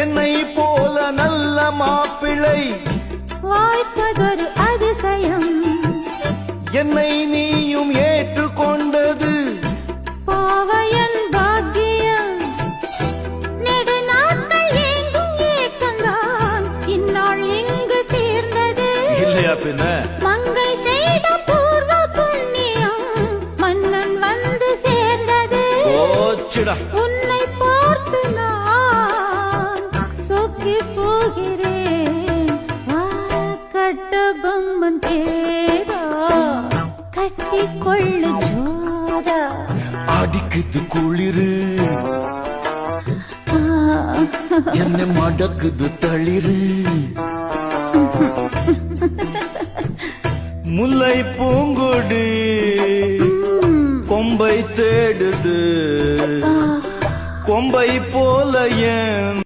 என்னை போல நல்ல மாப்பிள்ளை வாய்ப்பதொரு அதிசயம். என்னை நீயும் ஏற்றுக்கொண்டது பாவையன் பாக்கியம். நெடுநாட்கள் எங்கும் ஏக்கந்தான் இந்நாள் இங்கு தீர்ந்தது. இல்லையா பின்ன மங்கை செய்த பூர்வ புண்ணியம் மன்னன் வந்து சேர்ந்தது. ஓச்சுடா உன்னை பார்த்து நான் சொக்கி போகிறேன். கட்ட பொம்மன் பேரா கட்டி கொள்ளு ஜோரா. அடிக்குது குளிரு என்னை மடக்குது தளிரு. முல்லை பூங்கொடி கொம்பை தேடுது கொம்பை போல ஏன்